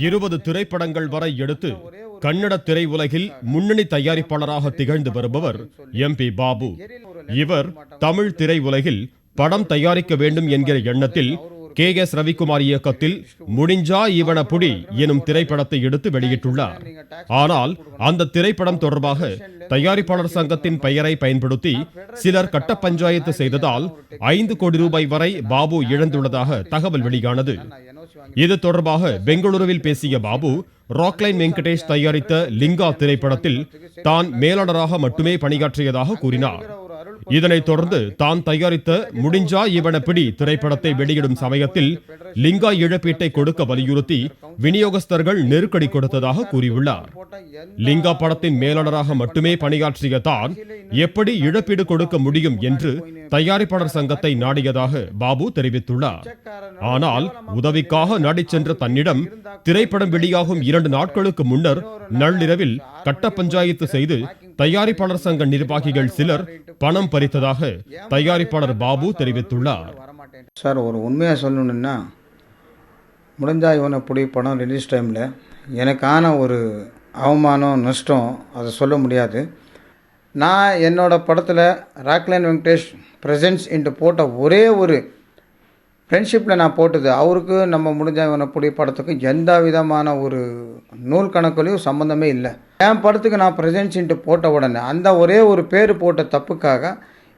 20 திரைப்படங்கள் வரை எடுத்து கன்னட திரையுலகில் முன்னணி தயாரிப்பாளராக திகழ்ந்து வருபவர் MP பாபு. இவர் தமிழ் திரையுலகில் படம் தயாரிக்க வேண்டும் என்கிற எண்ணத்தில் KS ரவிக்குமார் இயக்கத்தில் முடிஞ்சா இவன புடி எனும் திரைப்படத்தை எடுத்து வெளியிட்டுள்ளார். ஆனால் அந்த திரைப்படம் தொடர்பாக தயாரிப்பாளர் சங்கத்தின் பெயரை பயன்படுத்தி சிலர் கட்ட பஞ்சாயத்து செய்ததால் 5 கோடி ரூபாய் வரை பாபு இழந்துள்ளதாக தகவல் வெளியானது. இது தொடர்பாக பெங்களூருவில் பேசிய பாபு, ராக்லைன் வெங்கடேஷ் தயாரித்த லிங்கா திரைப்படத்தில் தான் மேலாளராக மட்டுமே பணியாற்றியதாக கூறினார். இதனைத் தொடர்ந்து தான் தயாரித்த முடிஞ்சா இவன பிடி திரைப்படத்தை வெளியிடும் சமயத்தில் லிங்கா இழப்பீட்டை கொடுக்க வலியுறுத்தி விநியோகஸ்தர்கள் நெருக்கடி கொடுத்ததாக கூறியுள்ளார். லிங்கா படத்தின் மேலாளராக மட்டுமே பணியாற்றிய தான் எப்படி இழப்பீடு கொடுக்க முடியும் என்று தயாரிப்பாளர் சங்கத்தை நாடியதாக பாபு தெரிவித்துள்ளார். ஆனால் உதவிக்காக நாடிச் சென்ற தன்னிடம் திரைப்படம் வெளியாகும் 2 நாட்களுக்கு முன்னர் நள்ளிரவில் கட்ட பஞ்சாயத்து செய்து தயாரிப்பாளர் சங்க நிர்வாகிகள் சிலர் பணம் பறித்ததாக தயாரிப்பாளர் பாபு தெரிவித்துள்ளார். சார், ஒரு உண்மையாக சொல்லணும்னா, முடிஞ்சா இவனை புடி படம் ரிலீஸ் டைமில் எனக்கான ஒரு அவமானம், நஷ்டம் அதை சொல்ல முடியாது. நான் என்னோடய படத்தில் ராக்லைன் வெங்கடேஷ் ப்ரெசன்ஸ் என்று போட்ட ஒரே ஒரு ஃப்ரெண்ட்ஷிப்பில் நான் போட்டது. அவருக்கு நம்ம முடிஞ்சா இவனை புடி படத்துக்கு எந்த விதமான ஒரு நூல் கணக்குலையும் சம்மந்தமே இல்லை. என் படத்துக்கு நான் ப்ரெசன்ஸ்ன்ட்டு போட்ட உடனே அந்த ஒரே ஒரு பேர் போட்ட தப்புக்காக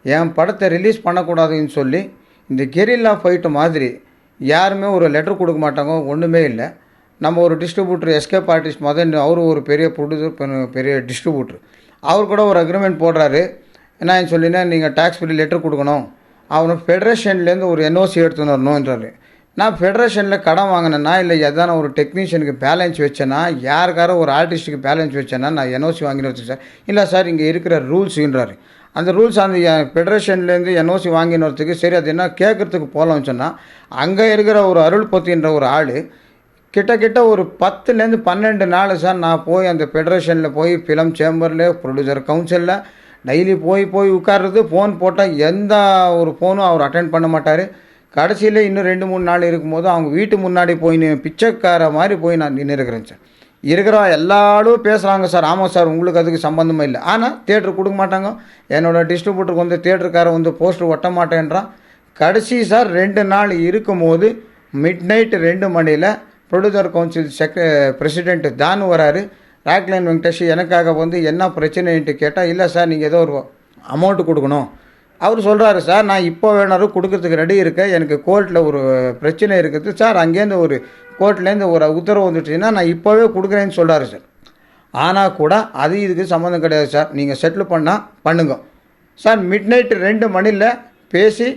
என் படத்தை ரிலீஸ் பண்ணக்கூடாதுன்னு சொல்லி இந்த கெரில்லா ஃபைட்டு மாதிரி யாருமே ஒரு லெட்டர் கொடுக்க மாட்டாங்க, ஒன்றுமே இல்லை. நம்ம ஒரு டிஸ்ட்ரிபியூட்டர் எஸ்கேப் ஆர்டிஸ்ட் மதன், அவரு ஒரு பெரிய ப்ரொடியூசர், பெரிய டிஸ்ட்ரிபியூட்டர், அவர் கூட ஒரு அக்ரிமெண்ட் போடுறாரு. என்ன சொல்லினா, நீங்கள் டேக்ஸ் ஃப்ரீ லெட்டர் கொடுக்கணும், அவனை ஃபெடரேஷன்லேருந்து ஒரு NOC எடுத்துன்னு வரணுன்றாரு. நான் ஃபெடரேஷனில் கடன் வாங்கினேன்னா இல்லை எதான ஒரு டெக்னீஷியனுக்கு பேலன்ஸ் வச்சேன்னா, யாருக்கார ஒரு ஆர்டிஸ்ட்டுக்கு பேலன்ஸ் வச்சேன்னா நான் NOC வாங்கின்னு வச்சேன் சார். இல்லை சார், இங்கே இருக்கிற ரூல்ஸுன்றாரு. அந்த ரூல்ஸ் அந்த ஃபெடரேஷன்லேருந்து NOC வாங்கின்னு வரத்துக்கு சரி அது என்ன கேட்குறதுக்கு போகலாம்னு சொன்னால், அங்கே இருக்கிற ஒரு அருள்பொத்தின்ற ஒரு ஆள் கிட்டத்தட்ட ஒரு 10லேருந்து 12 நாள் சார் நான் போய் அந்த ஃபெடரேஷனில் போய் ஃபிலிம் சேம்பரில் ப்ரொடியூசர் கவுன்சிலில் டெய்லி போய் உட்கார்றது. ஃபோன் போட்டால் எந்த ஒரு ஃபோனும் அவர் அட்டென்ட் பண்ண மாட்டார். கடைசியில் இன்னும் 2-3 நாள் இருக்கும்போது அவங்க வீட்டு முன்னாடி போய் பிச்சைக்கார மாதிரி போய் நான் நின்று இருக்கிறேன் சார். இருக்கிற எல்லாரும் பேசுகிறாங்க சார், ஆமாம் சார் உங்களுக்கு அதுக்கு சம்மந்தமே இல்லை. ஆனால் தியேட்டர் கொடுக்க மாட்டாங்க. என்னோடய டிஸ்ட்ரிபியூட்டருக்கு வந்து தியேட்டருக்கார வந்து போஸ்டர் ஒட்ட மாட்டேன்றான். கடைசி சார் 2 நாள் இருக்கும்போது மிட்-நைட் 2 மணியில் ப்ரொடியூசர் கவுன்சில் பிரசிடென்ட் தானு வராரு. ராக்லைன் வெங்கடேஷ் எனக்காக வந்து என்ன பிரச்சனைன்ட்டு கேட்டால், இல்லை சார் நீங்கள் ஏதோ ஒரு அமௌண்ட்டு கொடுக்கணும். அவர் சொல்கிறாரு, சார் நான் இப்போ வேணாலும் கொடுக்கறதுக்கு ரெடி இருக்கேன், எனக்கு கோர்ட்டில் ஒரு பிரச்சனை இருக்குது சார், அங்கேருந்து ஒரு கோர்ட்லேருந்து ஒரு உத்தரவு வந்துட்டுச்சுன்னா நான் இப்போவே கொடுக்குறேன்னு சொல்கிறாரு சார். ஆனால் கூட அது இதுக்கு சம்மந்தம் கிடையாது சார், நீங்கள் செட்டில் பண்ணால் பண்ணுங்க சார். மிட்-நைட்டு 2 மணியில் பேசி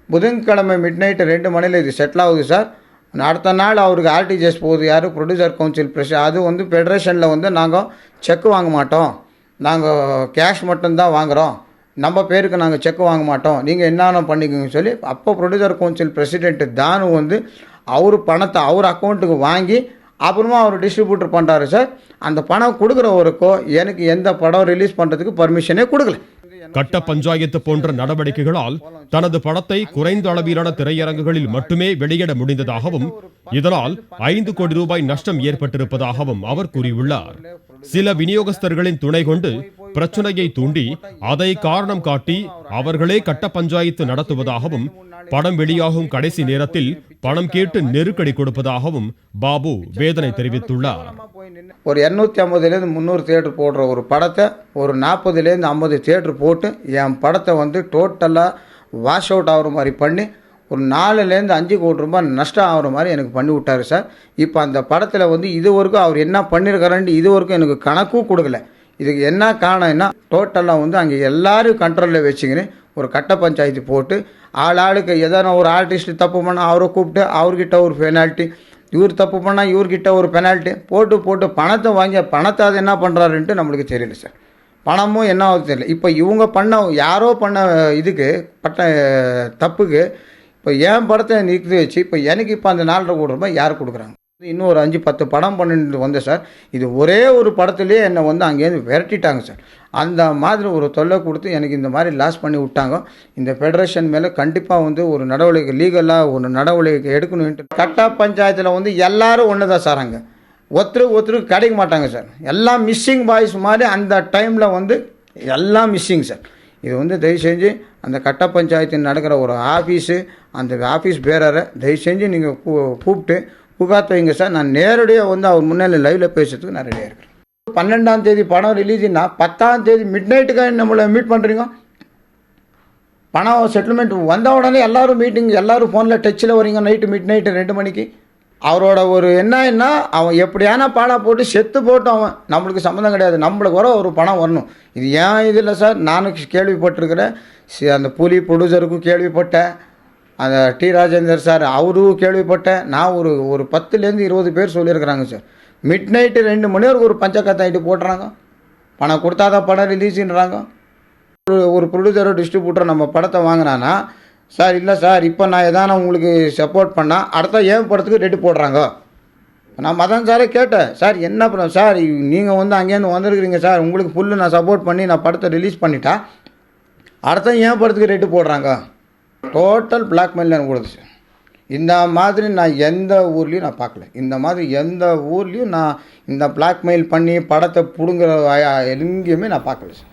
புதன்கிழமை மிட்-நைட்டு 2 மணியில் இது செட்டில் ஆகுது சார். அடுத்த நாள் அவருக்கு RTGS போகுது, யார் ப்ரொடியூசர் கவுன்சில் பிரஷர். அது வந்து ஃபெடரேஷனில் வந்து நாங்கள் செக்கு வாங்க மாட்டோம், நாங்கள் கேஷ் மட்டும்தான் வாங்குகிறோம், நம்ம பேருக்கு நாங்கள் செக்கு வாங்க மாட்டோம், நீங்கள் என்னென்ன பண்ணிக்கோங்கன்னு சொல்லி அப்போ ப்ரொடியூசர் கவுன்சில் பிரசிடென்ட் தானு வந்து அவர் பணத்தை அவர் அக்கௌண்ட்டுக்கு வாங்கி அப்புறமா அவர் டிஸ்ட்ரிபியூட்டர் பண்ணுறாரு சார். அந்த பணம் கொடுக்குறவருக்கோ எனக்கு எந்த படம் ரிலீஸ் பண்ணுறதுக்கு பர்மிஷனே கொடுக்கல. கட்ட பஞ்சாயத்து போன்ற நடவடிக்கைகளால் தனது படத்தை குறைந்த அளவிலான திரையரங்குகளில் மட்டுமே வெளியிட முடிந்ததாகவும் இதனால் 5 கோடி ரூபாய் நஷ்டம் ஏற்பட்டிருப்பதாகவும் அவர் கூறியுள்ளார். சில விநியோகஸ்தர்களின் துணை கொண்டு பிரச்சனையை தூண்டி அதை காரணம் காட்டி அவர்களே கட்ட பஞ்சாயத்து நடத்துவதாகவும் படம் வெளியாகும் கடைசி நேரத்தில் பணம் கேட்டு நெருக்கடி கொடுப்பதாகவும் பாபு வேதனை தெரிவித்துள்ளார். ஒரு 250லேருந்து 300 தியேட்டர் போடுற ஒரு படத்தை ஒரு 40லேருந்து 50 தியேட்டர் போட்டு என் படத்தை வந்து டோட்டலாக வாஷ் அவுட் ஆகிற மாதிரி பண்ணி ஒரு 4லேருந்து 5 கோடி ரூபாய் நஷ்டம் ஆகிற மாதிரி எனக்கு பண்ணி விட்டார் சார். இப்போ அந்த படத்தில் வந்து இது வரைக்கும் அவர் என்ன பண்ணியிருக்காருன்ட்டு இது வரைக்கும் எனக்கு கணக்கும் கொடுக்கல. இதுக்கு என்ன காரணம்னா, டோட்டலாக வந்து அங்கே எல்லாரும் கண்ட்ரோலில் வச்சுக்கின்னு ஒரு கட்ட பஞ்சாயத்து போட்டு ஆளுக்கு எதனா ஒரு ஆர்டிஸ்ட் தப்பு பண்ணால் அவரை கூப்பிட்டு அவர்கிட்ட ஒரு பெனால்ட்டி, இவர் தப்பு பண்ணால் இவர்கிட்ட ஒரு பெனால்ட்டி போட்டு பணத்தை வாங்கி பணத்தை அது என்ன பண்ணுறாருன்ட்டு நம்மளுக்கு தெரியல சார். பணமும் என்ன ஆகுது தெரியல. இப்போ இவங்க யாரோ பண்ண இதுக்கு தப்புக்கு இப்போ என் படத்தை நிறுத்தி வச்சு இப்போ எனக்கு இப்போ அந்த 4.5 கோடி ரூபாய் யார் கொடுக்குறாங்க? இன்னும் ஒரு 5-10 படம் பண்ணிட்டு வந்தேன் சார். இது ஒரே ஒரு படத்துலேயே என்னை வந்து அங்கேருந்து விரட்டிட்டாங்க சார். அந்த மாதிரி ஒரு தொல்லை கொடுத்து எனக்கு இந்த மாதிரி லாஸ் பண்ணி விட்டாங்க. இந்த ஃபெடரேஷன் மேலே கண்டிப்பாக வந்து ஒரு நடவடிக்கை, லீகலாக ஒரு நடவடிக்கை எடுக்கணுன்ட்டு. கட்ட பஞ்சாயத்தில் வந்து எல்லோரும் ஒன்று தான் சார். அங்கே ஒருத்தருக்கு கிடைக்க மாட்டாங்க சார். எல்லாம் மிஸ்ஸிங் பாய்ஸ் மாதிரி அந்த டைமில் வந்து எல்லாம் மிஸ்ஸிங் சார். இது வந்து தயவு செஞ்சு அந்த கட்ட பஞ்சாயத்தில் நடக்கிற ஒரு ஆஃபீஸு, அந்த ஆஃபீஸ் பேரரை தயவு செஞ்சு நீங்கள் கூப்பிட்டு புகார் வைங்க சார். நான் நேரடியாக வந்து அவர் முன்னாடி லைவில் பேசுறதுக்கு நான் ரெடியாக இருக்கிறேன். 12ஆம் தேதி படம் ரிலீஸுன்னா 10ஆம் தேதி மிட் நைட்டுக்காக நம்மளை மீட் பண்ணுறீங்க. பணம் செட்டில்மெண்ட் வந்த உடனே எல்லோரும் மீட்டிங், எல்லோரும் ஃபோனில் டச்சில் வரீங்க. மிட் நைட்டு 2 மணிக்கு அவரோட ஒரு என்ன அவன் எப்படியான பாடா போட்டு செத்து போட்டோம், அவன் நம்மளுக்கு சம்மந்தம் கிடையாது. நம்மளுக்கு வர ஒரு பணம் வரணும். இது ஏன் இதில் சார் நானும் கேள்விப்பட்டிருக்கிறேன். அந்த புலி ப்ரொடியூசருக்கும் கேள்விப்பட்டேன், அந்த டி ராஜேந்தர் சார் அவரும் கேள்விப்பட்டேன். நான் ஒரு 10லேருந்து 20 பேர் சொல்லியிருக்கிறாங்க சார். மிட் நைட்டு 2 மணி வரைக்கும் ஒரு பஞ்சக்கத்தாயிட்டு போட்டுறாங்க. பணம் கொடுத்தாதான் படம் ரிலீஸுன்றாங்க. ஒரு ப்ரொடியூசரோ டிஸ்ட்ரிபியூட்டரோ நம்ம படத்தை வாங்கினான்னா, சார் இல்லை சார் இப்போ நான் எதான உங்களுக்கு சப்போர்ட் பண்ணால் அடுத்த ஏன் படத்துக்கு ரெடி போடுறாங்க. நான் மதன் சாரே கேட்டேன், சார் என்ன பண்ண சார் நீங்கள் வந்து அங்கேருந்து வந்திருக்கிறீங்க சார், உங்களுக்கு ஃபுல்லு நான் சப்போர்ட் பண்ணி நான் படத்தை ரிலீஸ் பண்ணிட்டா அடுத்த ஏன் படத்துக்கு ரெடி போடுறாங்க. டோட்டல் பிளாக்மெயில் எனக்கு கொடுத்து சார். இந்த மாதிரி நான் எந்த ஊர்லேயும் நான் பார்க்கல. இந்த மாதிரி எந்த ஊர்லேயும் நான் இந்த பிளாக்மெயில் பண்ணி படத்தை பிடுங்குற எங்கேயுமே நான் பார்க்கல சார்.